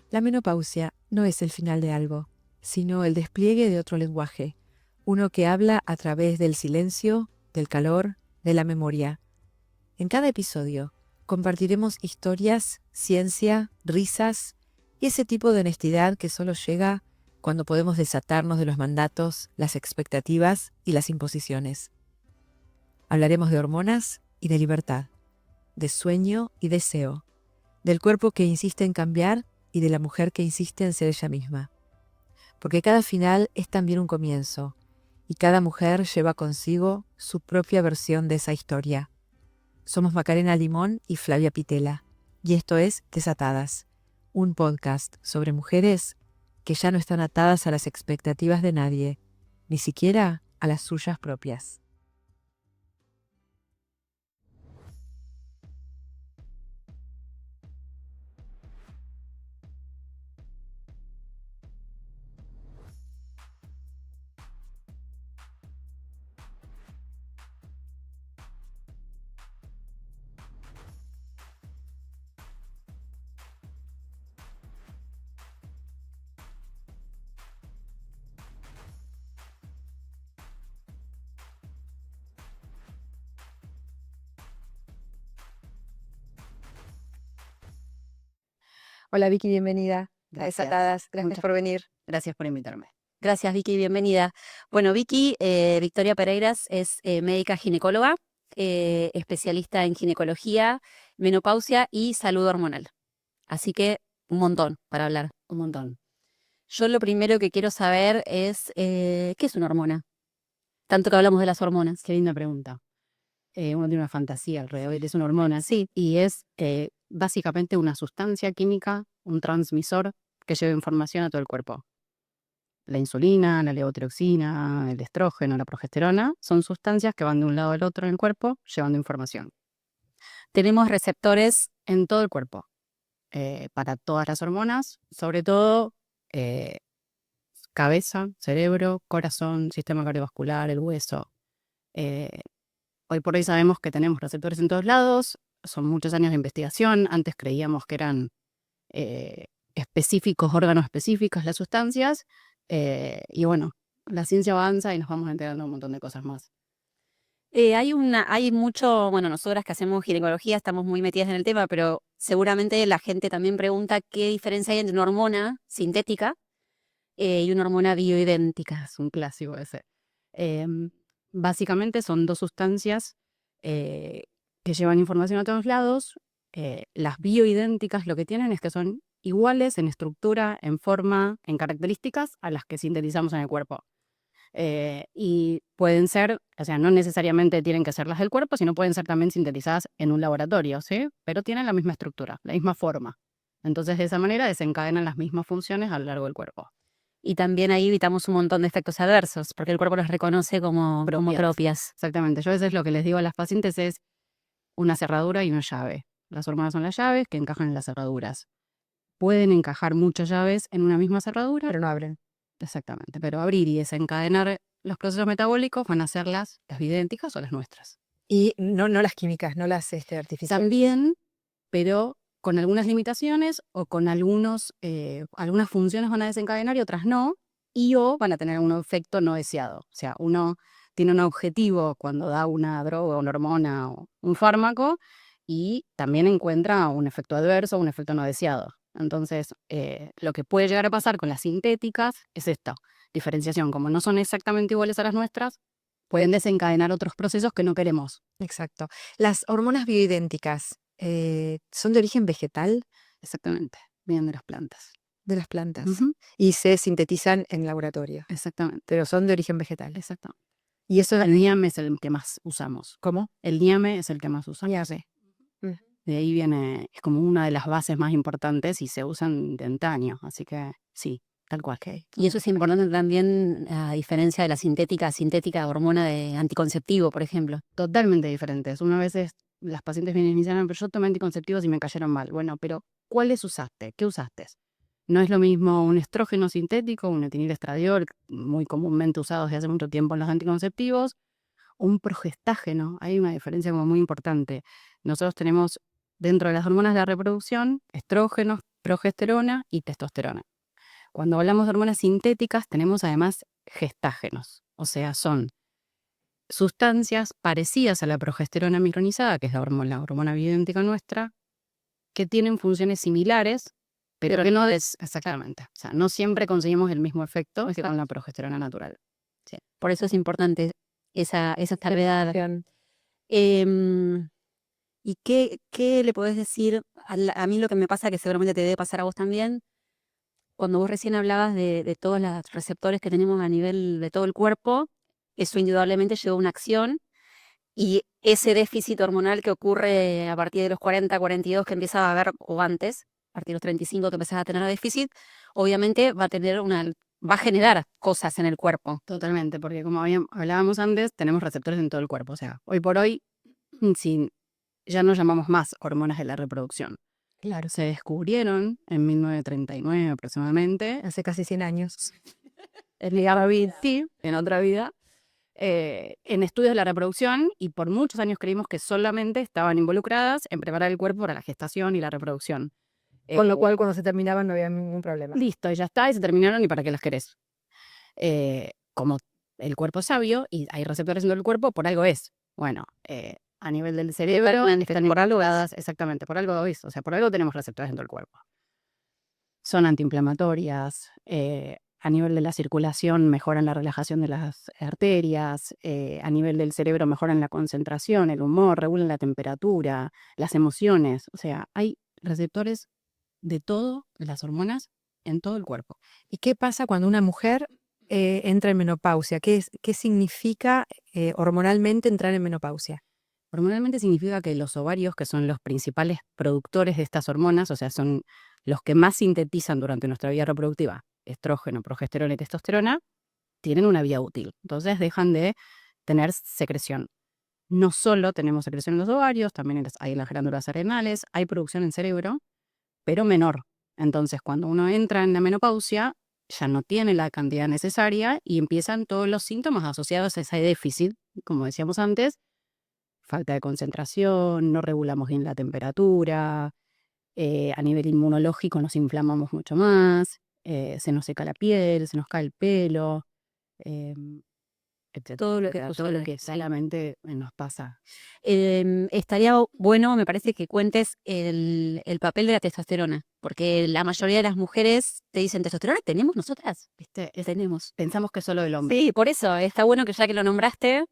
La menopausia no es el final de algo, sino el despliegue de otro lenguaje, uno que habla a través del silencio, del calor, de la memoria. En cada episodio compartiremos historias, ciencia, risas y ese tipo de honestidad que solo llega cuando podemos desatarnos de los mandatos, las expectativas y las imposiciones. Hablaremos de hormonas y de libertad, de sueño y deseo, del cuerpo que insiste en cambiar y de la mujer que insiste en ser ella misma. Porque cada final es también un comienzo, y cada mujer lleva consigo su propia versión de esa historia. Somos Macarena Limón y Flavia Pitela, y esto es Desatadas, un podcast sobre mujeres que ya no están atadas a las expectativas de nadie, ni siquiera a las suyas propias. Hola Vicky, bienvenida a Gracias. Desatadas. Gracias Muchas por venir. gracias por invitarme. Gracias, Vicky, bienvenida. Bueno, Vicky, Victoria Pereiras es médica ginecóloga, especialista en ginecología, menopausia y salud hormonal. Así que un montón para hablar. Un montón. Yo lo primero que quiero saber es, ¿qué es una hormona? Tanto que hablamos de las hormonas. Qué linda pregunta. Uno tiene una fantasía alrededor de una hormona. Sí. Y es básicamente una sustancia química, un transmisor que lleva información a todo el cuerpo. La insulina, la levotiroxina, el estrógeno, la progesterona, son sustancias que van de un lado al otro en el cuerpo llevando información. Tenemos receptores En todo el cuerpo, para todas las hormonas, sobre todo cabeza, cerebro, corazón, sistema cardiovascular, el hueso. Hoy por hoy sabemos que tenemos receptores en todos lados, son muchos años de investigación, antes creíamos que eran específicos, órganos específicos las sustancias, y bueno, la ciencia avanza y nos vamos enterando un montón de cosas más. hay mucho, bueno, nosotras que hacemos ginecología estamos muy metidas en el tema, pero seguramente la gente también pregunta qué diferencia hay entre una hormona sintética y una hormona bioidéntica. Es un clásico ese. Básicamente son dos sustancias que llevan información a todos lados. Las bioidénticas lo que tienen es que son iguales en estructura, en forma, en características a las que sintetizamos en el cuerpo. Y pueden ser, o sea, no necesariamente tienen que ser las del cuerpo, sino pueden ser también sintetizadas en un laboratorio, ¿sí? Pero tienen la misma estructura, la misma forma. Entonces, de esa manera desencadenan las mismas funciones a lo largo del cuerpo. Y también ahí evitamos un montón de efectos adversos, porque el cuerpo los reconoce como propias. Exactamente. Yo a veces lo que les digo a las pacientes es una cerradura y una llave. Las hormonas son las llaves que encajan en las cerraduras. Pueden encajar muchas llaves en una misma cerradura. Pero no abren. Exactamente. Pero abrir y desencadenar los procesos metabólicos van a ser las bioidénticas o las nuestras. Y no las químicas, no las artificiales. También, pero con algunas limitaciones o con algunas funciones van a desencadenar y otras no, y o van a tener un efecto no deseado. O sea, uno tiene un objetivo cuando da una droga, una hormona o un fármaco y también encuentra un efecto adverso o un efecto no deseado. Entonces, lo que puede llegar a pasar con las sintéticas es esto, diferenciación. Como no son exactamente iguales a las nuestras, pueden desencadenar otros procesos que no queremos. Exacto. Las hormonas bioidénticas son de origen vegetal. Exactamente, vienen de las plantas. De las plantas. Ujú. Y se sintetizan en laboratorio, Exactamente, pero son de origen vegetal. exacto. Y eso El niame es el que más usamos. ¿cómo? El niame es el que más usamos. Ya sé. De ahí viene, es como una de las bases más importantes y se usan de antaño. Así que sí, tal cual. Y eso es importante también, a diferencia de la sintética hormona de anticonceptivo, por ejemplo. Totalmente diferentes. Una vez las pacientes vienen y me dicen, pero yo tomé anticonceptivos y me cayeron mal. Bueno, pero ¿cuáles usaste? ¿Qué usaste? No es lo mismo un estrógeno sintético, un etinilestradiol, muy comúnmente usado desde hace mucho tiempo en los anticonceptivos, un progestágeno. Hay una diferencia como muy importante. Nosotros tenemos dentro de las hormonas de la reproducción, estrógenos, progesterona y testosterona. Cuando hablamos de hormonas sintéticas, tenemos además gestágenos, o sea, son sustancias parecidas a la progesterona micronizada, que es la hormona bioidéntica nuestra, que tienen funciones similares, pero que no es exactamente. O sea, no siempre conseguimos el mismo efecto que con la progesterona natural. Sí. Por eso es importante esa salvedad. ¿Y qué le podés decir? A mí lo que me pasa, que seguramente te debe pasar a vos también, cuando vos recién hablabas de todos los receptores que tenemos a nivel de todo el cuerpo, eso indudablemente lleva a una acción, y ese déficit hormonal que ocurre a partir de los 40, 42 que empiezas a haber, o antes, a partir de los 35 que empezás a tener déficit, obviamente va a generar cosas en el cuerpo. Totalmente, porque como hablábamos antes, tenemos receptores en todo el cuerpo. O sea, hoy por hoy ya no llamamos más hormonas de la reproducción. Claro, Se descubrieron en 1939 aproximadamente, hace casi 100 años. en otra vida, en estudios de la reproducción, y por muchos años creímos que solamente estaban involucradas en preparar el cuerpo para la gestación y la reproducción. Con lo cual, cuando se terminaban no había ningún problema. Listo, y ya está, y se terminaron, ¿y para qué las querés? Como el cuerpo es sabio y hay receptores en todo el cuerpo, por algo es. Bueno, a nivel del cerebro, están por algo dadas, exactamente, por algo es. O sea, por algo tenemos receptores en todo el cuerpo. Son antiinflamatorias, a nivel de la circulación mejoran la relajación de las arterias, a nivel del cerebro mejoran la concentración, el humor, regulan la temperatura, las emociones. O sea, hay receptores de todo, de las hormonas, en todo el cuerpo. ¿Y qué pasa cuando una mujer entra en menopausia? ¿Qué significa hormonalmente entrar en menopausia? Hormonalmente significa que los ovarios, que son los principales productores de estas hormonas, o sea, son los que más sintetizan durante nuestra vida reproductiva, estrógeno, progesterona y testosterona, tienen una vida útil. Entonces dejan de tener secreción. No solo tenemos secreción en los ovarios, también hay en las glándulas adrenales, hay producción en cerebro, pero menor. Entonces, cuando uno entra en la menopausia, ya no tiene la cantidad necesaria y empiezan todos los síntomas asociados a ese déficit, como decíamos antes: falta de concentración, no regulamos bien la temperatura, a nivel inmunológico nos inflamamos mucho más, se nos seca la piel, se nos cae el pelo, etc. Todo lo que Todo lo que solamente nos pasa. estaría bueno, me parece, que cuentes el papel de la testosterona, porque la mayoría de las mujeres te dicen: ¿testosterona tenemos nosotras? ¿Viste? Tenemos. Pensamos que es solo del hombre. Sí, por eso, está bueno que ya que lo nombraste.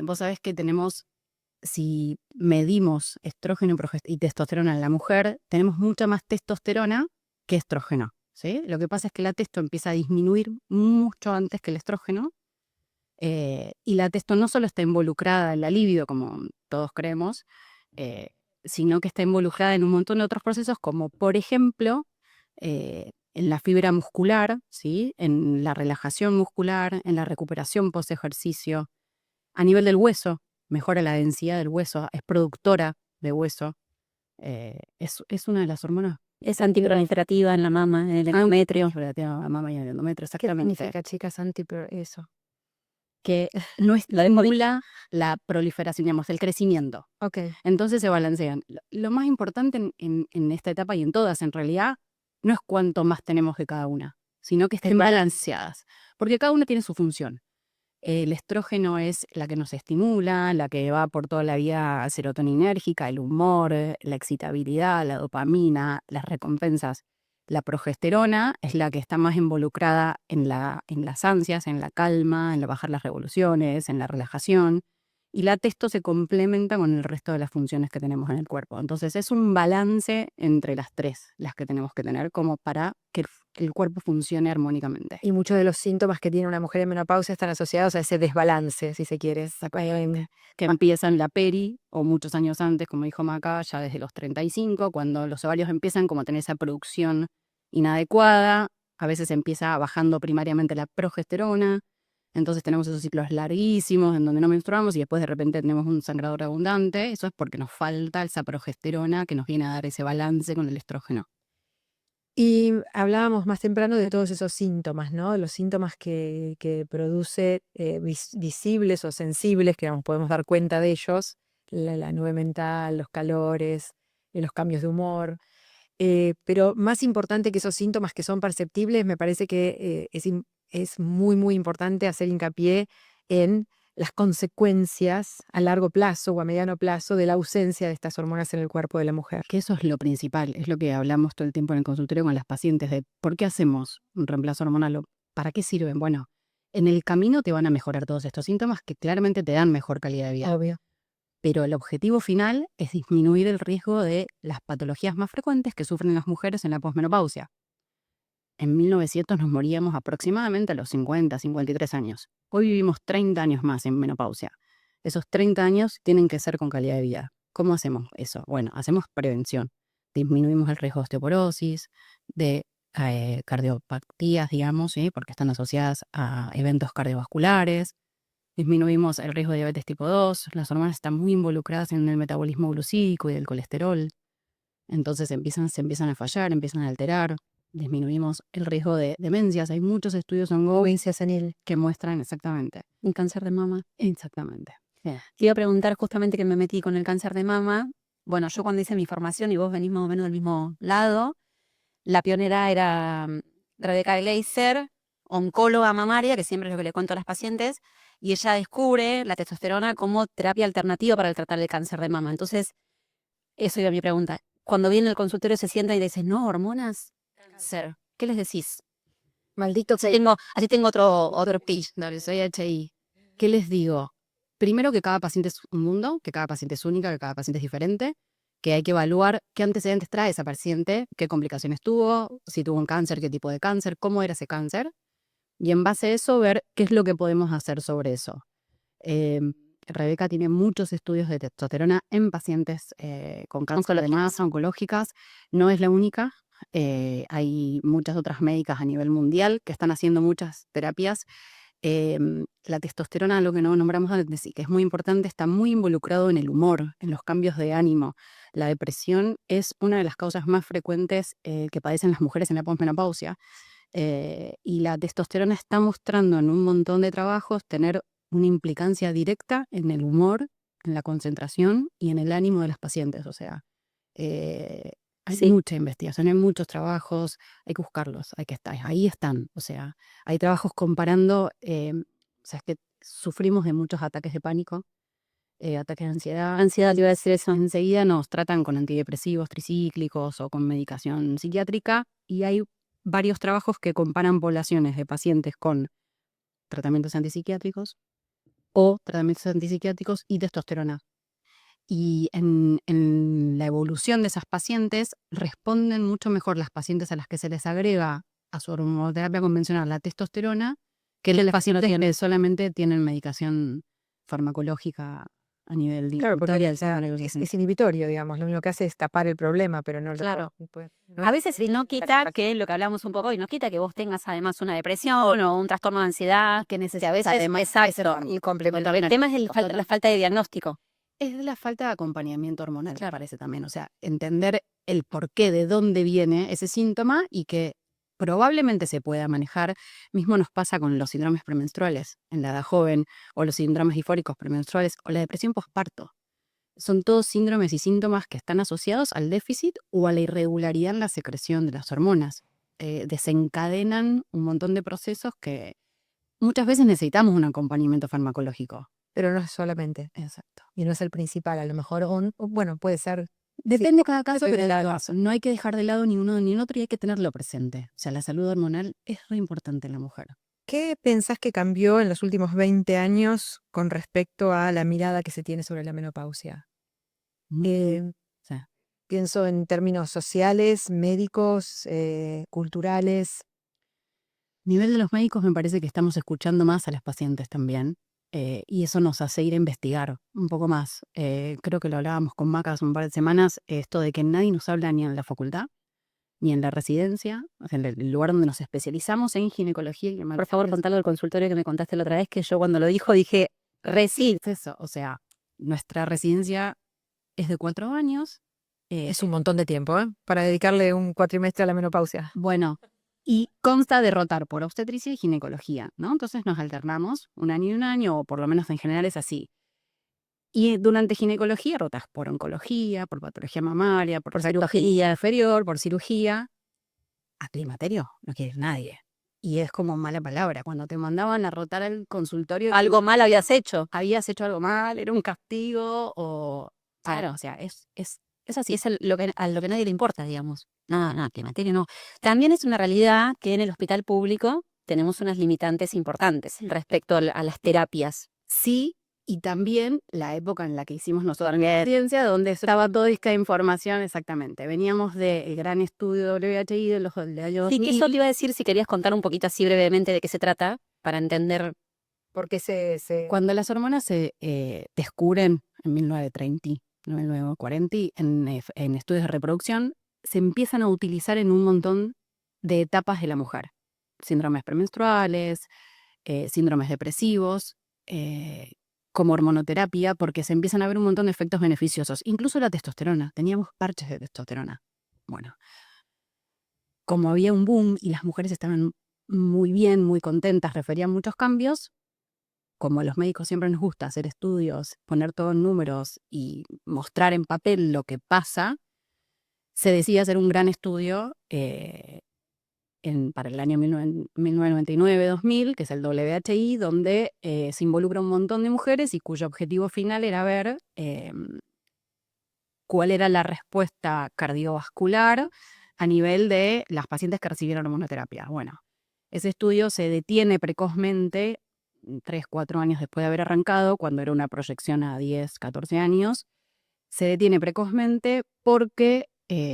Vos sabés que tenemos, si medimos estrógeno y testosterona en la mujer, tenemos mucha más testosterona que estrógeno, ¿sí? Lo que pasa es que la testo empieza a disminuir mucho antes que el estrógeno, y la testo no solo está involucrada en la libido, como todos creemos, sino que está involucrada en un montón de otros procesos, como por ejemplo en la fibra muscular, ¿sí? En la relajación muscular, en la recuperación post-ejercicio. A nivel del hueso, mejora la densidad del hueso, es productora de hueso. Es una de las hormonas. Es antiproliferativa en la mama, en el endometrio. Relativa a la mama y al endometrio, ¿Qué exactamente. significa, chicas, eso? Que no estimula la proliferación, digamos, el crecimiento. Ok. Entonces se balancean. Lo más importante en esta etapa, y en todas en realidad, no es cuánto más tenemos de cada una, sino que estén balanceadas, porque cada una tiene su función. El estrógeno es la que nos estimula, la que va por toda la vía serotoninérgica, el humor, la excitabilidad, la dopamina, las recompensas. La progesterona es la que está más involucrada en las ansias, en la calma, en bajar las revoluciones, en la relajación. Y la testo se complementa con el resto de las funciones que tenemos en el cuerpo. Entonces es un balance entre las tres las que tenemos que tener, como para que el cuerpo funcione armónicamente. Y muchos de los síntomas que tiene una mujer en menopausia están asociados a ese desbalance, si se quiere. Que empiezan la peri, o muchos años antes, como dijo Maca, ya desde los 35, cuando los ovarios empiezan como a tener esa producción inadecuada. A veces empieza bajando primariamente la progesterona, entonces tenemos esos ciclos larguísimos en donde no menstruamos y después de repente tenemos un sangrador abundante. Eso es porque nos falta esa progesterona que nos viene a dar ese balance con el estrógeno. Y hablábamos más temprano de todos esos síntomas, ¿no? Los síntomas que produce visibles o sensibles, que nos podemos dar cuenta de ellos, la nube mental, los calores, los cambios de humor. Pero más importante que esos síntomas que son perceptibles, me parece que es muy, muy importante hacer hincapié en las consecuencias a largo plazo o a mediano plazo de la ausencia de estas hormonas en el cuerpo de la mujer. Que eso es lo principal, es lo que hablamos todo el tiempo en el consultorio con las pacientes de por qué hacemos un reemplazo hormonal o para qué sirven. Bueno, en el camino te van a mejorar todos estos síntomas que claramente te dan mejor calidad de vida. Obvio. Pero el objetivo final es disminuir el riesgo de las patologías más frecuentes que sufren las mujeres en la posmenopausia. En 1900 nos moríamos aproximadamente a los 50, 53 años. Hoy vivimos 30 años más en menopausia. Esos 30 años tienen que ser con calidad de vida. ¿Cómo hacemos eso? Bueno, hacemos prevención. Disminuimos el riesgo de osteoporosis, de cardiopatías, digamos, ¿sí? Porque están asociadas a eventos cardiovasculares. Disminuimos el riesgo de diabetes tipo 2. Las hormonas están muy involucradas en el metabolismo glucídico y del colesterol. Entonces se empiezan a fallar, empiezan a alterar. Disminuimos el riesgo de demencias. Hay muchos estudios ongoing Demencia senil. que muestran exactamente. Un cáncer de mama. Exactamente. Te iba a preguntar justamente que me metí con el cáncer de mama. Bueno, yo cuando hice mi formación y vos venís más o menos del mismo lado, la pionera era Rebeca Gleiser, oncóloga mamaria, que siempre es lo que le cuento a las pacientes, y ella descubre la testosterona como terapia alternativa para tratar el cáncer de mama. Entonces, eso iba mi pregunta. Cuando viene el consultorio se sienta y dice, no, hormonas, cáncer. ¿Qué les decís? Maldito. Así tengo otro pitch. Dale, soy HI. ¿Qué les digo? Primero que cada paciente es un mundo, que cada paciente es única, que cada paciente es diferente, que hay que evaluar qué antecedentes trae esa paciente, qué complicaciones tuvo, si tuvo un cáncer, qué tipo de cáncer, cómo era ese cáncer, y en base a eso ver qué es lo que podemos hacer sobre eso. Rebeca tiene muchos estudios de testosterona en pacientes con cáncer de masa, oncológicas. No es la única. Hay muchas otras médicas a nivel mundial que están haciendo muchas terapias. La testosterona, lo que no nombramos antes, sí, que es muy importante, está muy involucrado en el humor, en los cambios de ánimo. La depresión es una de las causas más frecuentes que padecen las mujeres en la posmenopausia. Y la testosterona está mostrando en un montón de trabajos tener una implicancia directa en el humor, en la concentración y en el ánimo de las pacientes. O sea, hay mucha investigación, hay muchos trabajos, hay que buscarlos, ahí están. O sea, hay trabajos comparando, o sea, es que sufrimos de muchos ataques de pánico, ataques de ansiedad. Ansiedad, te iba a decir eso. Enseguida nos tratan con antidepresivos tricíclicos o con medicación psiquiátrica y hay varios trabajos que comparan poblaciones de pacientes con tratamientos antipsiquiátricos o tratamientos antipsiquiátricos y testosterona. Y en la evolución de esas pacientes responden mucho mejor las pacientes a las que se les agrega a su hormonoterapia convencional la testosterona que las pacientes que solamente tienen medicación farmacológica a nivel Claro, porque inhibitoria. es inhibitorio, digamos. Lo único que hace es tapar el problema, pero no lo. Claro. No A veces no quita que lo que hablamos un poco hoy, no quita que vos tengas además una depresión o un trastorno de ansiedad que necesitas. A veces, además, exacto. y complemento. El tema es la falta de diagnóstico. Es de la falta de acompañamiento hormonal, me parece también. O sea, entender el porqué, de dónde viene ese síntoma y que probablemente se pueda manejar. Mismo nos pasa con los síndromes premenstruales en la edad joven o los síndromes disfóricos premenstruales o la depresión postparto. Son todos síndromes y síntomas que están asociados al déficit o a la irregularidad en la secreción de las hormonas. Desencadenan un montón de procesos que muchas veces necesitamos un acompañamiento farmacológico. Pero no es solamente. Exacto. Y no es el principal. A lo mejor, bueno, puede ser. Depende de cada caso, pero no hay que dejar de lado ni uno ni el otro y hay que tenerlo presente. O sea, la salud hormonal es re importante en la mujer. ¿Qué pensás que cambió en los últimos 20 años con respecto a la mirada que se tiene sobre la menopausia? Pienso en términos sociales, médicos, culturales. A nivel de los médicos me parece que estamos escuchando más a las pacientes también. Y eso nos hace ir a investigar un poco más. Creo que lo hablábamos con Maca hace un par de semanas, esto de que nadie nos habla ni en la facultad, ni en la residencia, o sea, en el lugar donde nos especializamos en ginecología. Y Por favor, contalo del consultorio que me contaste la otra vez, que yo cuando lo dijo dije, es eso, o sea, nuestra residencia es de 4 años. Es un montón de tiempo, para dedicarle un cuatrimestre a la menopausia. Bueno, y consta de rotar por obstetricia y ginecología, ¿no? Entonces nos alternamos un año y un año, o por lo menos en general es así. Y durante ginecología rotas por oncología, por patología mamaria, por cirugía inferior, por cirugía. A climaterio no quiere ir nadie. Y es como mala palabra. Cuando te mandaban a rotar al consultorio, Algo mal habías hecho. habías hecho algo mal, era un castigo o... Claro. O sea, es así. Es a lo que nadie le importa, digamos. No, climaterio no. También es una realidad que en el hospital público tenemos unas limitantes importantes respecto a las terapias. Sí, y también la época en la que hicimos nosotros la ciencia, donde estaba toda esta información exactamente. Veníamos del gran estudio WHI de los años Sí, que eso 2000. te iba a decir si querías contar un poquito así brevemente de qué se trata, para entender. Porque Cuando las hormonas se descubren en 1930, 1940, en estudios de reproducción, se empiezan a utilizar en un montón de etapas de la mujer. Síndromes premenstruales, síndromes depresivos, como hormonoterapia, porque se empiezan a ver un montón de efectos beneficiosos. Incluso la testosterona. Teníamos parches de testosterona. Bueno, como había un boom y las mujeres estaban muy bien, muy contentas, referían muchos cambios, como a los médicos siempre nos gusta hacer estudios, poner todo en números y mostrar en papel lo que pasa, se decide hacer un gran estudio para el año 1999-2000, que es el WHI, donde se involucra un montón de mujeres y cuyo objetivo final era ver cuál era la respuesta cardiovascular a nivel de las pacientes que recibieron hormonoterapia. Bueno, ese estudio se detiene precozmente, 3, 4 años después de haber arrancado, cuando era una proyección a 10, 14 años, se detiene precozmente porque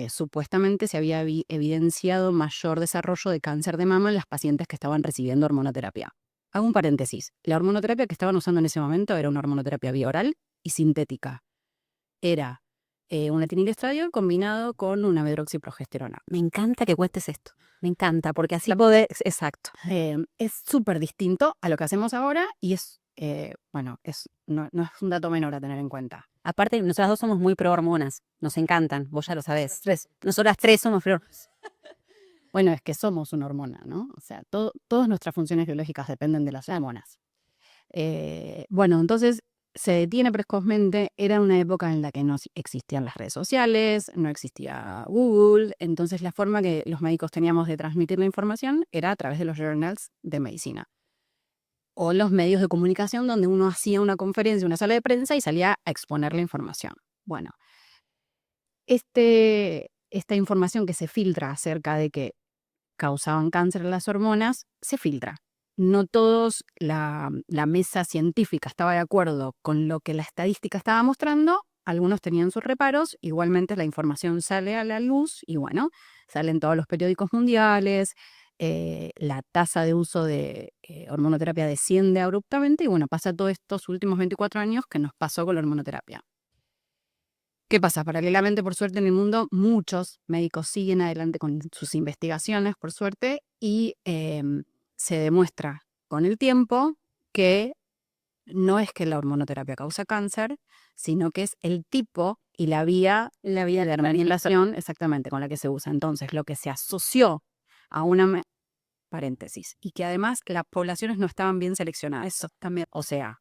supuestamente se había evidenciado mayor desarrollo de cáncer de mama en las pacientes que estaban recibiendo hormonoterapia. Hago un paréntesis. La hormonoterapia que estaban usando en ese momento era una hormonoterapia bioral y sintética. Era un etinilestradiol combinado con una medroxiprogesterona. Me encanta que cuentes esto. Me encanta, porque así exacto. Es súper distinto a lo que hacemos ahora y es, no es un dato menor a tener en cuenta. Aparte, nosotras dos somos muy pro hormonas. Nos encantan, vos ya lo sabés. Nosotras tres somos pro. Bueno, es que somos una hormona, ¿no? O sea, todas nuestras funciones biológicas dependen de las hormonas. Bueno, entonces se detiene precozmente. Era una época en la que no existían las redes sociales, no existía Google, entonces la forma que los médicos teníamos de transmitir la información era a través de los journals de medicina o los medios de comunicación donde uno hacía una conferencia, una sala de prensa y salía a exponer la información. Bueno, esta información que se filtra acerca de que causaban cáncer las hormonas, se filtra. No todos, la mesa científica estaba de acuerdo con lo que la estadística estaba mostrando, algunos tenían sus reparos, igualmente la información sale a la luz y bueno, salen todos los periódicos mundiales, la tasa de uso de hormonoterapia desciende abruptamente y bueno, pasa todos estos últimos 24 años que nos pasó con la hormonoterapia. ¿Qué pasa? Paralelamente, por suerte, en el mundo, muchos médicos siguen adelante con sus investigaciones, por suerte, y se demuestra con el tiempo que no es que la hormonoterapia causa cáncer, sino que es el tipo y la vía de administración exactamente con la que se usa. Entonces, lo que se asoció a una paréntesis, y que además las poblaciones no estaban bien seleccionadas. Eso también, o sea,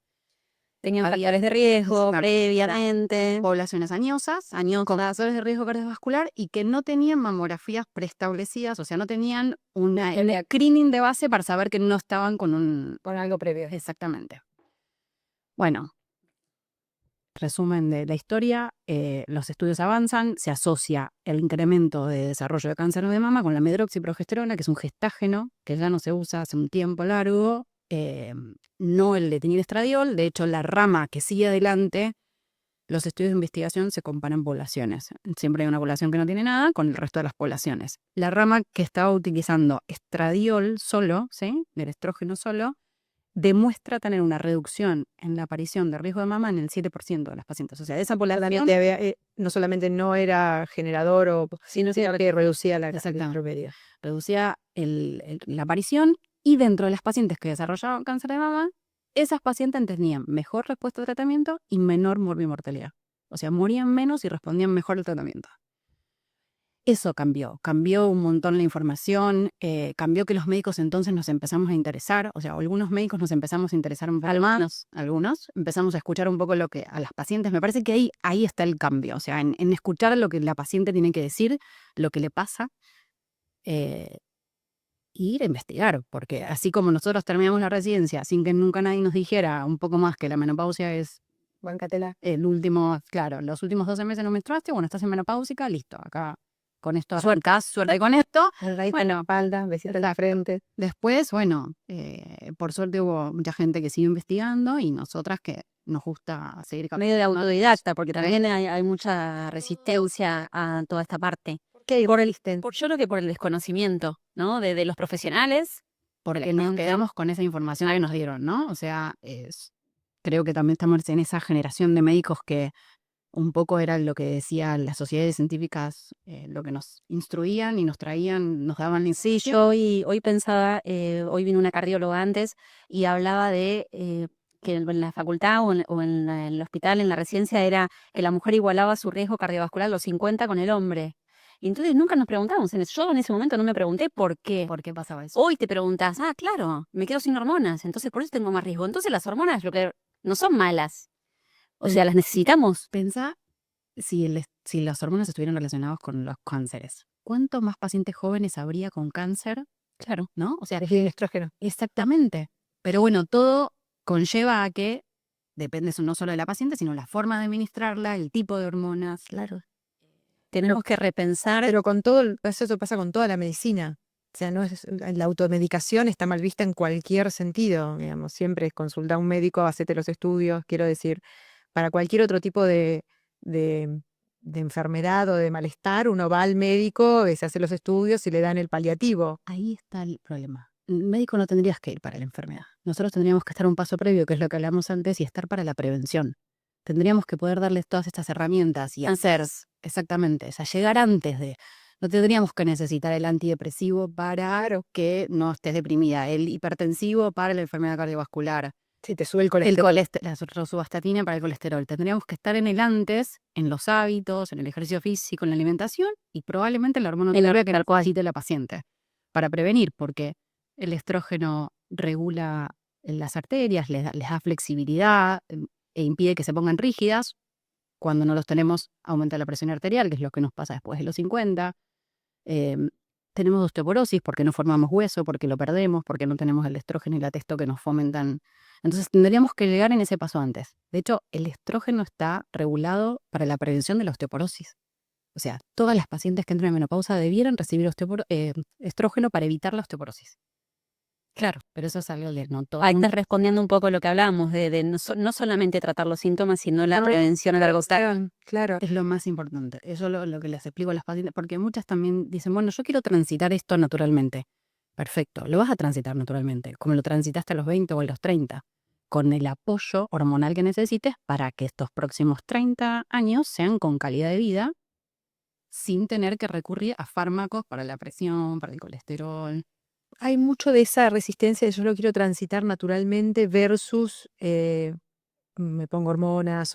tenían factores de riesgo previamente. Poblaciones añosas, con factores de riesgo cardiovascular y que no tenían mamografías preestablecidas, o sea, no tenían un screening de base para saber que no estaban con algo previo. Exactamente. Bueno, resumen de la historia, los estudios avanzan, se asocia el incremento de desarrollo de cáncer de mama con la medroxiprogesterona, que es un gestágeno que ya no se usa hace un tiempo largo, no el etinilestradiol. De hecho, la rama que sigue adelante, los estudios de investigación se comparan poblaciones. Siempre hay una población que no tiene nada con el resto de las poblaciones. La rama que estaba utilizando estradiol solo, ¿sí?, del estrógeno solo, demuestra tener una reducción en la aparición de riesgo de mama en el 7% de las pacientes. O sea, esa población no solamente no era generador, sino que reducía la promedio. Reducía la aparición, y dentro de las pacientes que desarrollaban cáncer de mama, esas pacientes tenían mejor respuesta al tratamiento y menor morbimortalidad. O sea, morían menos y respondían mejor al tratamiento. Eso cambió un montón la información, cambió que los médicos entonces nos empezamos a interesar, o sea, algunos médicos nos empezamos a interesar un poco más, algunos empezamos a escuchar un poco lo que a las pacientes, me parece que ahí está el cambio, o sea, en escuchar lo que la paciente tiene que decir, lo que le pasa, e ir a investigar, porque así como nosotros terminamos la residencia sin que nunca nadie nos dijera un poco más que la menopausia es Bancatela. los últimos 12 meses no menstruaste, bueno, estás en menopáusica, listo, acá con esto arrancás, suerte con esto. Bueno, la espalda, besitos en la frente. Después, bueno, por suerte hubo mucha gente que siguió investigando y nosotras que nos gusta seguir Medio de autodidacta, porque también hay mucha resistencia a toda esta parte. ¿Qué? Yo creo que por el desconocimiento, ¿no? De los profesionales. porque nos quedamos con esa información que nos dieron, ¿no? O sea, creo que también estamos en esa generación de médicos que un poco era lo que decían las sociedades científicas, lo que nos instruían y nos traían, nos daban la Sí, información. yo hoy pensaba, hoy vino una cardióloga antes y hablaba de que en la facultad o en el hospital, en la residencia, era que la mujer igualaba su riesgo cardiovascular a los 50 con el hombre. Y entonces nunca nos preguntamos, yo en ese momento no me pregunté por qué. ¿Por qué pasaba eso? Hoy te preguntas, claro, me quedo sin hormonas, entonces por eso tengo más riesgo. Entonces las hormonas lo que no son malas, o sea, las necesitamos. Pensá si las hormonas estuvieran relacionadas con los cánceres. ¿Cuántos más pacientes jóvenes habría con cáncer? Claro. ¿No? O sea, Refieren estrógeno. exactamente. Pero bueno, todo conlleva a que depende no solo de la paciente, sino la forma de administrarla, el tipo de hormonas. Claro. Tenemos que repensar. Pero eso pasa con toda la medicina. O sea, la automedicación está mal vista en cualquier sentido, digamos. Siempre consulta a un médico, hacete los estudios, quiero decir, para cualquier otro tipo de enfermedad o de malestar, uno va al médico, se hace los estudios y le dan el paliativo. Ahí está el problema. El médico no tendrías que ir para la enfermedad. Nosotros tendríamos que estar un paso previo, que es lo que hablamos antes, y estar para la prevención. Tendríamos que poder darles todas estas herramientas y hacer, exactamente, o sea, llegar antes de. No tendríamos que necesitar el antidepresivo para que no estés deprimida, el hipertensivo para la enfermedad cardiovascular, Si te sube el colesterol. la rosuvastatina para el colesterol. Tendríamos que estar en el antes, en los hábitos, en el ejercicio físico, en la alimentación y probablemente en la hormonoterapia que necesite la paciente para prevenir, porque el estrógeno regula las arterias, les da flexibilidad e impide que se pongan rígidas. Cuando no los tenemos, aumenta la presión arterial, que es lo que nos pasa después de los 50. Tenemos osteoporosis porque no formamos hueso, porque lo perdemos, porque no tenemos el estrógeno y la testo que nos fomentan. Entonces tendríamos que llegar en ese paso antes. De hecho, el estrógeno está regulado para la prevención de la osteoporosis. O sea, todas las pacientes que entran en menopausa debieran recibir estrógeno para evitar la osteoporosis. Claro, pero eso es algo de no todo. Ahí estás respondiendo un poco lo que hablábamos, de no solamente tratar los síntomas, sino la prevención a largo plazo. Claro. Es lo más importante. Eso es lo que les explico a las pacientes, porque muchas también dicen, bueno, yo quiero transitar esto naturalmente. Perfecto, lo vas a transitar naturalmente, como lo transitaste a los 20 o a los 30, con el apoyo hormonal que necesites para que estos próximos 30 años sean con calidad de vida, sin tener que recurrir a fármacos para la presión, para el colesterol. Hay mucho de esa resistencia de yo lo quiero transitar naturalmente versus me pongo hormonas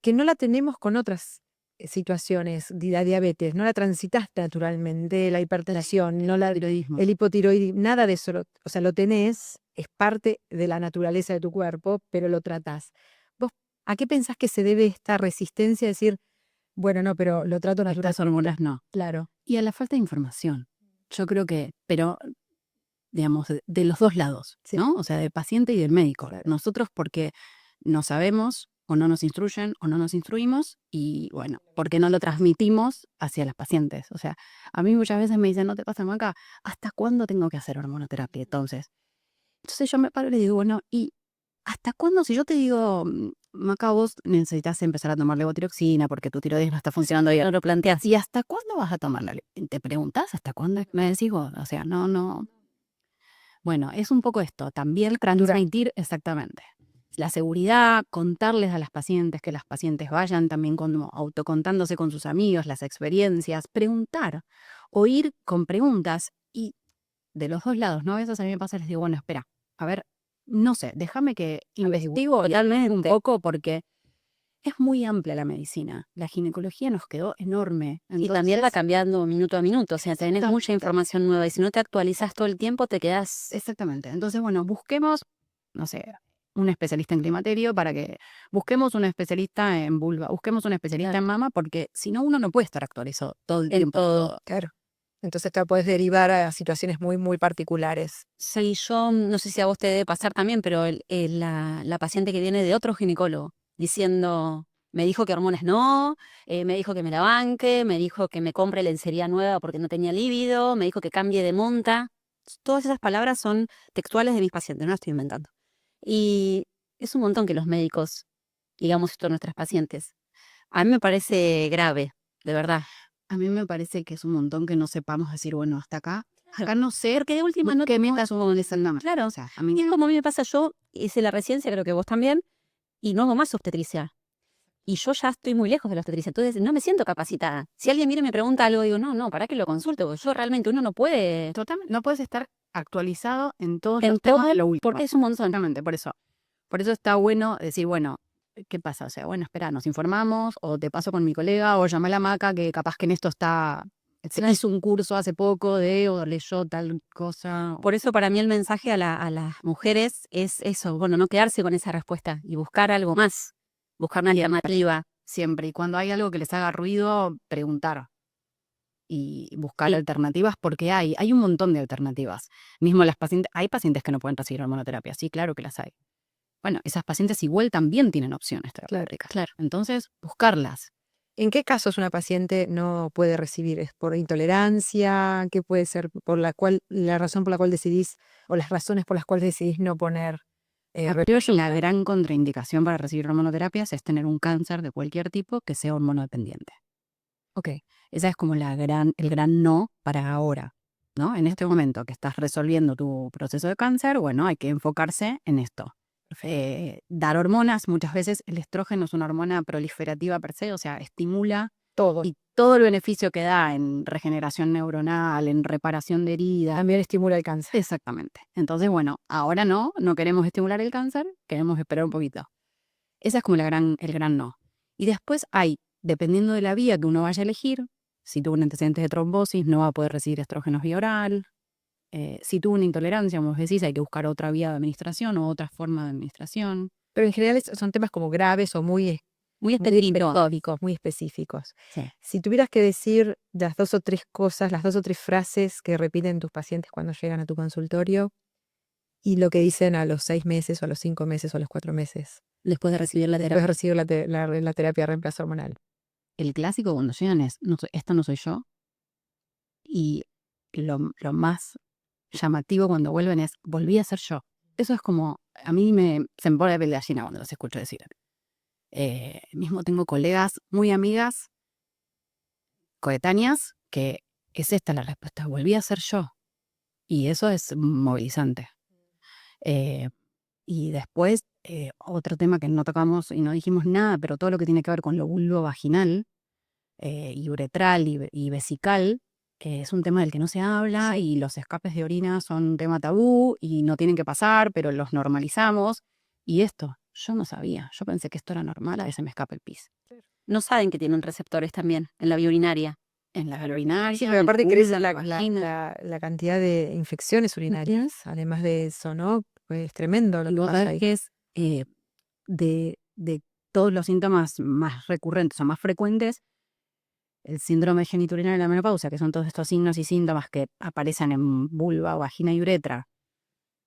que no la tenemos con otras situaciones, la diabetes, no la transitas naturalmente, la hipertensión, el hipotiroidismo, nada de eso, o sea, lo tenés, es parte de la naturaleza de tu cuerpo, pero lo tratás. ¿Vos a qué pensás que se debe esta resistencia a decir, bueno, no, pero lo trato natural? Estas hormonas no. Claro. Y a la falta de información. Yo creo que, pero digamos, de los dos lados, Sí. ¿no? O sea, del paciente y del médico. Claro. Nosotros porque no sabemos o no nos instruyen o no nos instruimos y bueno, porque no lo transmitimos hacia las pacientes. O sea, a mí muchas veces me dicen, no te pasa, Maca, ¿hasta cuándo tengo que hacer hormonoterapia? Entonces yo me paro y le digo, bueno, ¿y hasta cuándo? Si yo te digo, Maca, vos necesitas empezar a tomar levotiroxina porque tu tiroides no está funcionando bien, no lo planteas. ¿Y hasta cuándo vas a tomarla? ¿Te preguntás hasta cuándo? Me decís vos, o sea, no. Bueno, es un poco esto, también transmitir exactamente la seguridad, contarles a las pacientes, que las pacientes vayan también autocontándose con sus amigos, las experiencias, preguntar o ir con preguntas y de los dos lados, ¿no? A veces a mí me pasa, les digo, bueno, espera, a ver, no sé, déjame que investigo un poco porque es muy amplia la medicina. La ginecología nos quedó enorme. Y también va Entonces, cambiando minuto a minuto, o sea, tenés Exacto. mucha información nueva y si no te actualizas todo el tiempo te quedás... Exactamente. Entonces, bueno, busquemos, no sé, un especialista en climaterio busquemos un especialista en vulva, busquemos un especialista Claro. en mama, porque si no, uno no puede estar actualizado todo el En tiempo. todo. Claro. Entonces te puedes derivar a situaciones muy, muy particulares. Sí, yo no sé si a vos te debe pasar también, pero la paciente que viene de otro ginecólogo diciendo, me dijo que hormonas no, me dijo que me la banque, me dijo que me compre lencería nueva porque no tenía líbido, me dijo que cambie de monta. Todas esas palabras son textuales de mis pacientes, no las estoy inventando. Y es un montón que los médicos digamos esto a nuestras pacientes. A mí me parece grave, de verdad. A mí me parece que es un montón que no sepamos decir, bueno, hasta acá. Acá no sé, Porque de última no que tenemos- metas un examen. Claro. O sea, a mí Y es como a mí me pasa, yo hice la residencia, creo que vos también, y no hago más obstetricia. Y yo ya estoy muy lejos de la obstetricia, entonces no me siento capacitada. Si alguien viene y me pregunta algo, digo, no, ¿para qué lo consulte? Porque yo realmente uno no puede... totalmente, no puedes estar actualizado en todos En los temas todo, de lo último. porque es un montón. Exactamente, por eso. Por eso está bueno decir, bueno, ¿qué pasa? O sea, bueno, espera, nos informamos, o te paso con mi colega, o llamé a la maca, que capaz que en esto se hizo un curso hace poco o leyó tal cosa. Por eso para mí el mensaje a las mujeres es eso, bueno, no quedarse con esa respuesta y buscar algo más, buscar una alternativa. Siempre. Y cuando hay algo que les haga ruido, preguntar. Y buscar alternativas, porque hay un montón de alternativas. Mismo hay pacientes que no pueden recibir hormonoterapia, sí, claro que las hay. Bueno, esas pacientes igual también tienen opciones terapéuticas. Claro. Entonces, buscarlas. ¿En qué casos una paciente no puede recibir? ¿Es por intolerancia? ¿Qué puede ser la razón por la cual decidís, o las razones por las cuales decidís no poner? La gran contraindicación para recibir hormonoterapias es tener un cáncer de cualquier tipo que sea hormonodependiente. Ok. Esa es como el gran no para ahora, ¿no? En este momento que estás resolviendo tu proceso de cáncer, bueno, hay que enfocarse en esto. Dar hormonas, muchas veces el estrógeno es una hormona proliferativa per se, o sea, estimula Todo. y todo el beneficio que da en regeneración neuronal, en reparación de heridas. También estimula el cáncer. Exactamente. Entonces, bueno, ahora no queremos estimular el cáncer, queremos esperar un poquito. Esa es como el gran no. Y después hay, dependiendo de la vía que uno vaya a elegir, si tuvo un antecedente de trombosis, no va a poder recibir estrógenos vía oral. Si tuvo una intolerancia, como vos decís, hay que buscar otra vía de administración o otra forma de administración. Pero en general son temas como graves o muy específicos, muy específicos. Sí. Si tuvieras que decir las 2 o 3 cosas, las 2 o 3 frases que repiten tus pacientes cuando llegan a tu consultorio y lo que dicen a los 6 meses o a los 5 meses o a los 4 meses, Después de recibir la después terapia. de recibir la terapia de reemplazo hormonal. El clásico cuando llegan es, esta no soy yo. Y lo más llamativo cuando vuelven es, volví a ser yo. Eso es como, a mí se me pone la piel de gallina cuando los escucho decir. Mismo tengo colegas muy amigas, coetáneas, que es esta la respuesta, volví a ser yo. Y eso es movilizante. Y después, otro tema que no tocamos y no dijimos nada, pero todo lo que tiene que ver con lo vulvovaginal y uretral y vesical, es un tema del que no se habla y los escapes de orina son un tema tabú y no tienen que pasar, pero los normalizamos. Y esto, yo no sabía, yo pensé que esto era normal, a veces me escapa el pis. No saben que tienen receptores también en la vía urinaria. En la vía urinaria. Sí, pero aparte crece la la cantidad de infecciones urinarias, además de eso, ¿no? Pues es tremendo lo Y que vos pasa sabés ahí. que es de todos los síntomas más recurrentes o más frecuentes, el síndrome geniturinario de la menopausia, que son todos estos signos y síntomas que aparecen en vulva, vagina y uretra,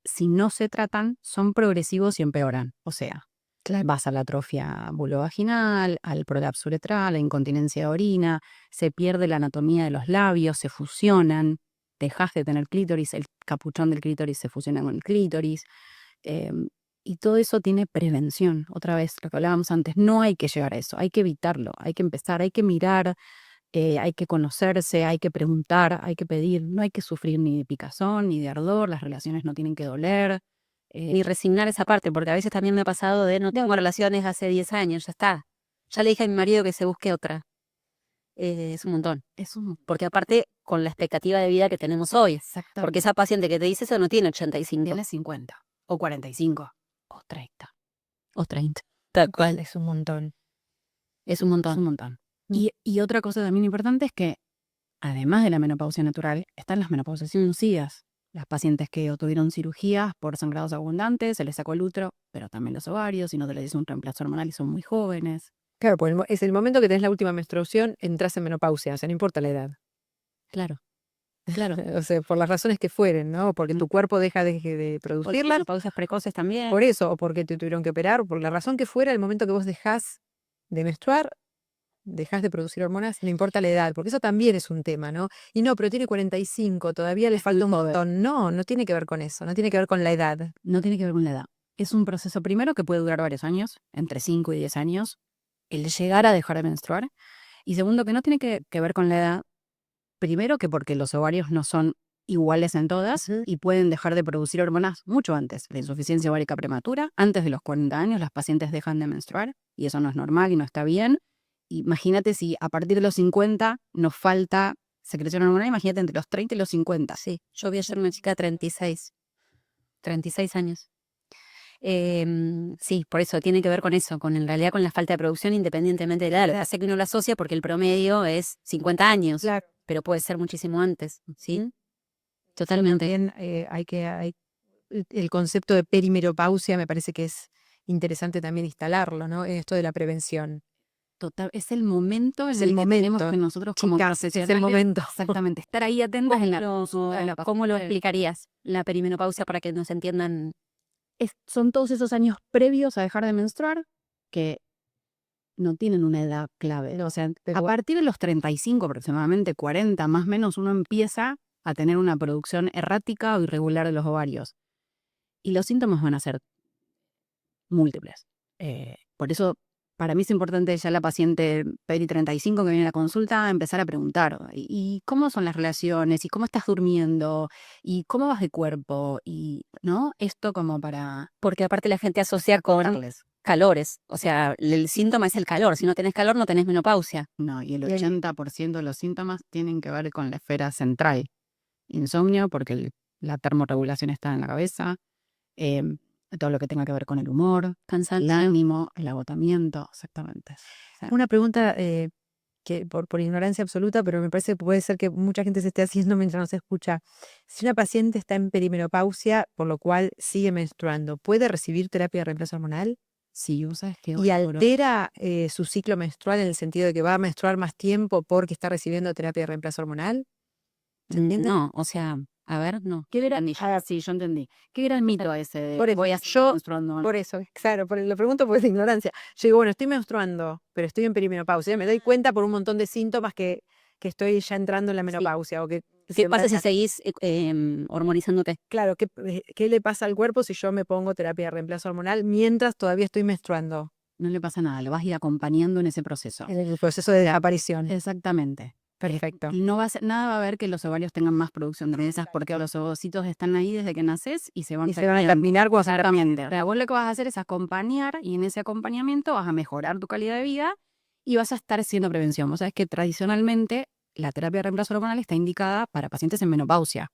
si no se tratan, son progresivos y empeoran. O sea, vas a la atrofia vulvovaginal, al prolapso uretral, a la incontinencia de orina, se pierde la anatomía de los labios, se fusionan, dejas de tener clítoris, el capuchón del clítoris se fusiona con el clítoris. Y todo eso tiene prevención. Otra vez, lo que hablábamos antes, no hay que llegar a eso, hay que evitarlo, hay que empezar, hay que mirar, hay que conocerse, hay que preguntar, hay que pedir, no hay que sufrir ni de picazón ni de ardor, las relaciones no tienen que doler. Ni resignar esa parte, porque a veces también me ha pasado de no tengo relaciones hace 10 años, ya está. Ya le dije a mi marido que se busque otra. Es un montón. Porque aparte, con la expectativa de vida que tenemos hoy. Exacto. Porque esa paciente que te dice eso no tiene 85. Tiene 50 o 45 o 30. O 30. Tal cual, es un montón. Es un Es montón. un montón. Y otra cosa también importante es que, además de la menopausia natural, están las menopausias inducidas. Las pacientes que o tuvieron cirugías por sangrados abundantes, se les sacó el útero, pero también los ovarios, y no se les hizo un reemplazo hormonal y son muy jóvenes. Claro, porque es el momento que tenés la última menstruación, entras en menopausia, o sea, no importa la edad. Claro, claro. O sea, por las razones que fueren, ¿no? Porque tu cuerpo deja de O producirlas, menopausias precoces también. por eso, o porque te tuvieron que operar, o por la razón que fuera, el momento que vos dejás de menstruar, dejás de producir hormonas, no importa la edad, porque eso también es un tema, ¿no? Y no, pero tiene 45, todavía le falta un montón. No, no tiene que ver con eso, no tiene que ver con la edad. No tiene que ver con la edad. Es un proceso primero que puede durar varios años, entre 5 y 10 años, el llegar a dejar de menstruar. Y segundo, que no tiene que ver con la edad. Primero que porque los ovarios no son iguales en todas Ujú. y pueden dejar de producir hormonas mucho antes. La insuficiencia ovárica prematura, antes de los 40 años las pacientes dejan de menstruar y eso no es normal y no está bien. Imagínate si a partir de los 50 nos falta secreción hormonal, imagínate entre los 30 y los 50. Sí, yo vi ayer una chica de 36 años. Sí, por eso tiene que ver con eso, con en realidad con la falta de producción independientemente de la edad. La edad sé que uno lo asocia porque el promedio es 50 años, Claro. pero puede ser muchísimo antes, ¿sí? Ujú. Totalmente. También el concepto de perimenopausia me parece que es interesante también instalarlo, ¿no? En esto de la prevención. Total, es el momento Es en el el que tenemos momento, que nosotros como chicas, es el profesionales, momento. exactamente, estar ahí atentas en la ¿Cómo lo explicarías, la perimenopausia, para que nos entiendan? son todos esos años previos a dejar de menstruar que no tienen una edad clave. O sea, a partir de los 35 aproximadamente, 40 más o menos, uno empieza a tener una producción errática o irregular de los ovarios. Y los síntomas van a ser múltiples. Por eso, para mí es importante ya la paciente peri 35 que viene a la consulta empezar a preguntar, ¿y cómo son las relaciones? ¿Y cómo estás durmiendo? ¿Y cómo vas de cuerpo? Y, ¿no? Esto como para Porque aparte la gente asocia con darles. calores, o sea, el síntoma es el calor. Si no tenés calor, no tenés menopausia. No, y el 80% de los síntomas tienen que ver con la esfera central. Insomnio, porque la termorregulación está en la cabeza, em, todo lo que tenga que ver con el humor, el Cansancio. ánimo, el agotamiento, exactamente. Una pregunta que por ignorancia absoluta, pero me parece que puede ser que mucha gente se esté haciendo mientras nos escucha. Si una paciente está en perimenopausia, por lo cual sigue menstruando, ¿puede recibir terapia de reemplazo hormonal? Sí, vos sabés que ¿Y hoy por hoy- altera su ciclo menstrual en el sentido de que va a menstruar más tiempo porque está recibiendo terapia de reemplazo hormonal? ¿Se entiende? No, o sea, a ver, no. ¿Qué era? entendí. Sí, yo entendí. ¿Qué era el mito ese de Por eso, voy a yo- menstruando? Por eso, claro, lo pregunto por esa ignorancia. Yo digo, bueno, estoy menstruando, pero estoy en perimenopausia. Me doy cuenta por un montón de síntomas que estoy ya entrando en la menopausia. O que ¿Qué pasa si seguís hormonizándote? Claro, ¿qué le pasa al cuerpo si yo me pongo terapia de reemplazo hormonal mientras todavía estoy menstruando? No le pasa nada, lo vas a ir acompañando en ese proceso. En el proceso de aparición. Exactamente. Perfecto. No va a ser, nada va a ver que los ovarios tengan más producción de esas porque los ovocitos están ahí desde que naces y se van Y se van a terminar cuando se Exactamente. O sea, vos lo que vas a hacer es acompañar y en ese acompañamiento vas a mejorar tu calidad de vida y vas a estar haciendo prevención. Vos sabés que tradicionalmente la terapia de reemplazo hormonal está indicada para pacientes en menopausia.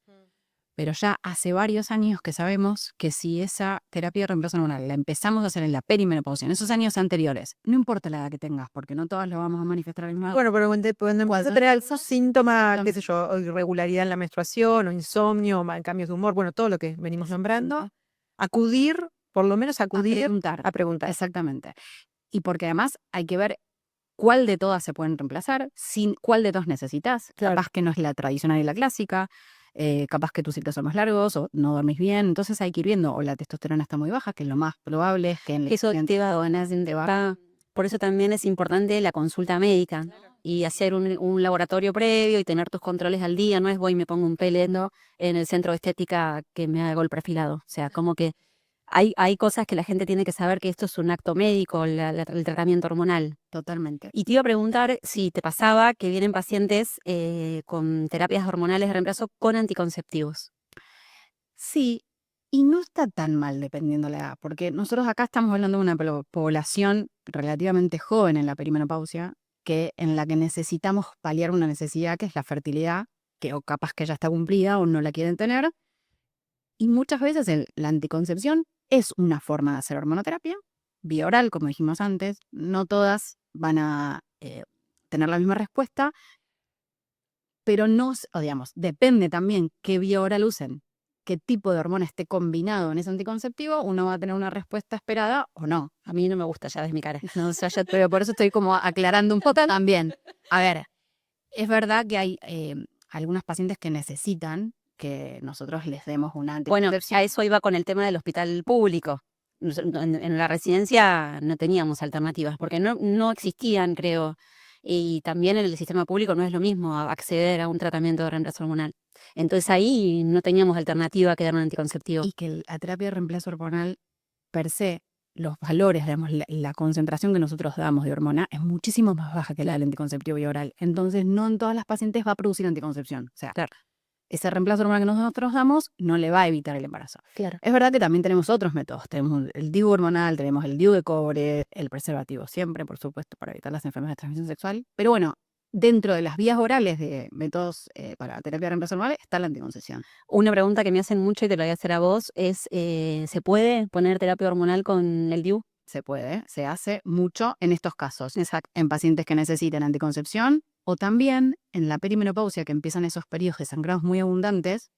Pero ya hace varios años que sabemos que si esa terapia de reemplazo hormonal la empezamos a hacer en la perimenopausia, en esos años anteriores, no importa la edad que tengas, porque no todas lo vamos a manifestar al mismo tiempo. Bueno, pero cuando empiezas a tener algún síntoma, qué sé yo, o irregularidad en la menstruación, o insomnio, o cambios de humor, bueno, todo lo que venimos nombrando, acudir, por lo menos acudir a preguntar. Exactamente. Y porque además hay que ver cuál de todas se pueden reemplazar, cuál de todas necesitas. Claro. Capaz que no es la tradicional y la clásica, capaz que tus ciclos son más largos o no dormís bien, entonces hay que ir viendo, o la testosterona está muy baja, que es lo más probable, que en la Eso te va. Por eso también es importante la consulta médica y hacer un laboratorio previo y tener tus controles al día. No es voy y me pongo un pelendo en el centro de estética que me hago el perfilado. O sea, como que hay cosas que la gente tiene que saber, que esto es un acto médico, el tratamiento hormonal. Totalmente. Y te iba a preguntar si te pasaba que vienen pacientes con terapias hormonales de reemplazo con anticonceptivos. Sí, y no está tan mal dependiendo la edad, porque nosotros acá estamos hablando de una población relativamente joven en la perimenopausia, en la que necesitamos paliar una necesidad que es la fertilidad, que o capaz que ya está cumplida o no la quieren tener. Y muchas veces la anticoncepción es una forma de hacer hormonoterapia, vía oral, como dijimos antes. No todas van a tener la misma respuesta, pero no, o digamos, depende también qué vía oral usen, qué tipo de hormona esté combinado en ese anticonceptivo, uno va a tener una respuesta esperada o no. A mí no me gusta, ya ves mi cara. No, o sea, pero por eso estoy como aclarando un poco también. A ver, es verdad que hay algunas pacientes que necesitan que nosotros les demos una Bueno, anticoncepción. a eso iba con el tema del hospital público. En la residencia no teníamos alternativas, porque no existían, creo. Y también en el sistema público no es lo mismo acceder a un tratamiento de reemplazo hormonal. Entonces ahí no teníamos alternativa que dar un anticonceptivo. Y que la terapia de reemplazo hormonal per se, los valores, digamos, la concentración que nosotros damos de hormona es muchísimo más baja que la del anticonceptivo bioral. Entonces, no en todas las pacientes va a producir anticoncepción. O sea, Claro. ese reemplazo hormonal que nosotros damos no le va a evitar el embarazo. Claro. Es verdad que también tenemos otros métodos. Tenemos el DIU hormonal, tenemos el DIU de cobre, el preservativo siempre, por supuesto, para evitar las enfermedades de transmisión sexual. Pero bueno, dentro de las vías orales de métodos para terapia de reemplazo hormonal está la anticoncepción. Una pregunta que me hacen mucho y te lo voy a hacer a vos es, ¿se puede poner terapia hormonal con el DIU? Se puede, se hace mucho en estos casos. Exacto. En pacientes que necesiten anticoncepción o también en la perimenopausia, que empiezan esos periodos de sangrados muy abundantes,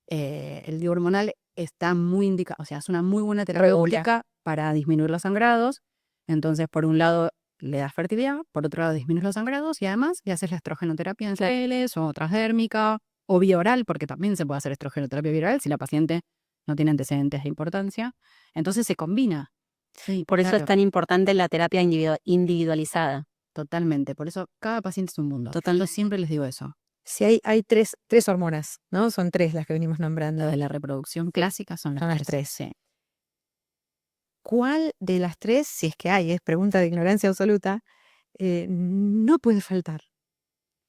el DIU hormonal está muy indicado, o sea, es una muy buena terapéutica para disminuir los sangrados. Entonces, por un lado, le das fertilidad, por otro lado, disminuyes los sangrados y además le haces la estrogenoterapia en geles o transdérmica o vía oral, porque también se puede hacer estrogenoterapia vía oral si la paciente no tiene antecedentes de importancia. Entonces, se combina. Sí, Por eso es tan importante la terapia individualizada. Totalmente. Por eso cada paciente es un mundo. Total. Yo siempre les digo eso. Si hay tres hormonas, ¿no? Son tres las que venimos nombrando. La de la reproducción clásica son las tres. Sí. ¿Cuál de las tres, si es que hay, es pregunta de ignorancia absoluta, no puede faltar?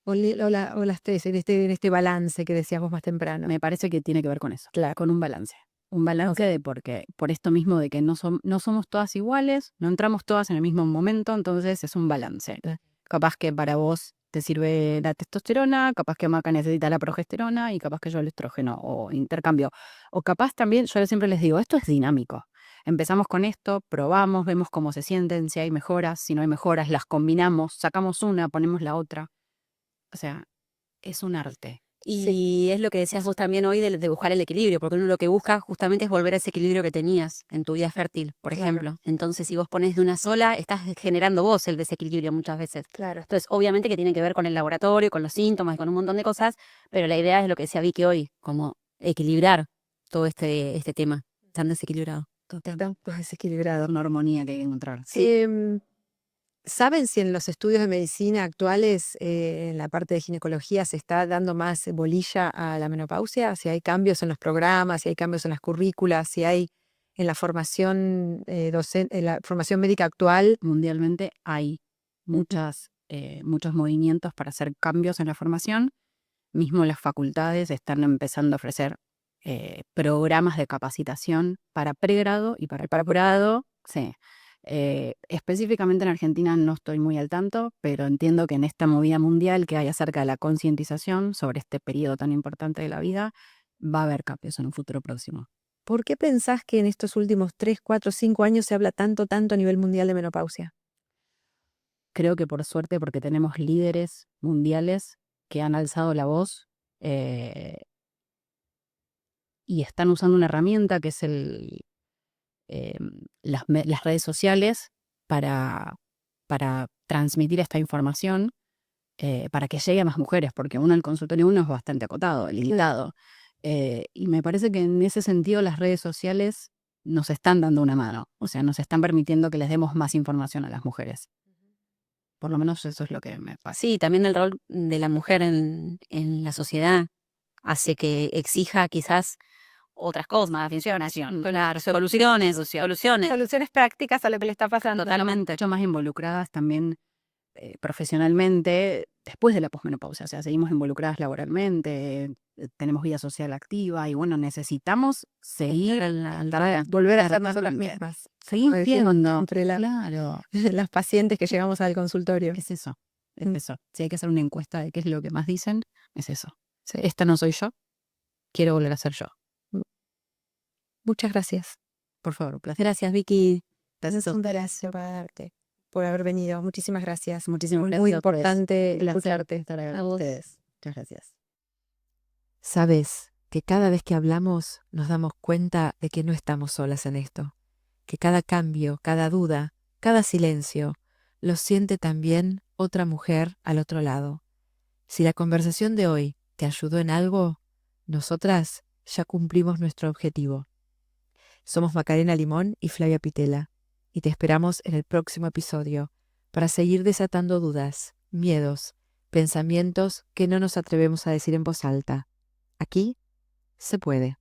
O las tres, en este balance que decías vos más temprano. Me parece que tiene que ver con eso. Claro. Con un balance. Un balance de porque, por esto mismo de que no somos todas iguales, no entramos todas en el mismo momento, entonces es un balance. Capaz que para vos te sirve la testosterona, capaz que Maca necesita la progesterona y capaz que yo el estrógeno o intercambio. O capaz también, yo siempre les digo, esto es dinámico. Empezamos con esto, probamos, vemos cómo se sienten, si hay mejoras, si no hay mejoras, las combinamos, sacamos una, ponemos la otra. O sea, es un arte. Y es lo que decías vos también hoy de buscar el equilibrio, porque uno lo que busca justamente es volver a ese equilibrio que tenías en tu vida fértil, por ejemplo. Entonces, si vos pones de una sola, estás generando vos el desequilibrio muchas veces. Claro. Entonces, obviamente que tiene que ver con el laboratorio, con los síntomas, con un montón de cosas, pero la idea es lo que decía Vicky hoy, como equilibrar todo este tema tan desequilibrado. Tan desequilibrado. Una armonía que hay que encontrar. ¿Saben si en los estudios de medicina actuales, en la parte de ginecología, se está dando más bolilla a la menopausia? Si hay cambios en los programas, si hay cambios en las currículas, si hay en la formación en la formación médica actual. Mundialmente hay muchos movimientos para hacer cambios en la formación. Mismo las facultades están empezando a ofrecer programas de capacitación para pregrado y para el posgrado. Sí. Específicamente en Argentina no estoy muy al tanto, pero entiendo que en esta movida mundial que hay acerca de la concientización sobre este periodo tan importante de la vida, va a haber cambios en un futuro próximo. ¿Por qué pensás que en estos últimos 3, 4, 5 años se habla tanto a nivel mundial de menopausia? Creo que por suerte porque tenemos líderes mundiales que han alzado la voz y están usando una herramienta que es las redes sociales para transmitir esta información para que llegue a más mujeres, porque el consultorio 1 es bastante acotado, limitado. Y me parece que en ese sentido las redes sociales nos están dando una mano, o sea, nos están permitiendo que les demos más información a las mujeres. Por lo menos eso es lo que me pasa. Sí, también el rol de la mujer en la sociedad hace que exija quizás otras cosas, más funcionación, soluciones prácticas a lo que le está pasando. totalmente. Mucho más involucradas también profesionalmente después de la posmenopausia, o sea, seguimos involucradas laboralmente, tenemos vida social activa y bueno, necesitamos seguir volver a ser nosotras mismas. Seguimos viendo entre las pacientes que llegamos al consultorio. Es eso, es eso. Si hay que hacer una encuesta de qué es lo que más dicen, es eso. Esta no soy yo, quiero volver a ser yo. Muchas gracias. Por favor, un placer. Gracias, Vicky. Gracias a Un abrazo para darte. por haber venido. Muchísimas gracias. Muchísimas gracias. Muy a ustedes. importante Placer escucharte. estar acá A con vos. ustedes. Muchas gracias. Sabes que cada vez que hablamos nos damos cuenta de que no estamos solas en esto, que cada cambio, cada duda, cada silencio, lo siente también otra mujer al otro lado. Si la conversación de hoy te ayudó en algo, nosotras ya cumplimos nuestro objetivo. Somos Macarena Limón y Flavia Pitela, y te esperamos en el próximo episodio para seguir desatando dudas, miedos, pensamientos que no nos atrevemos a decir en voz alta. Aquí se puede.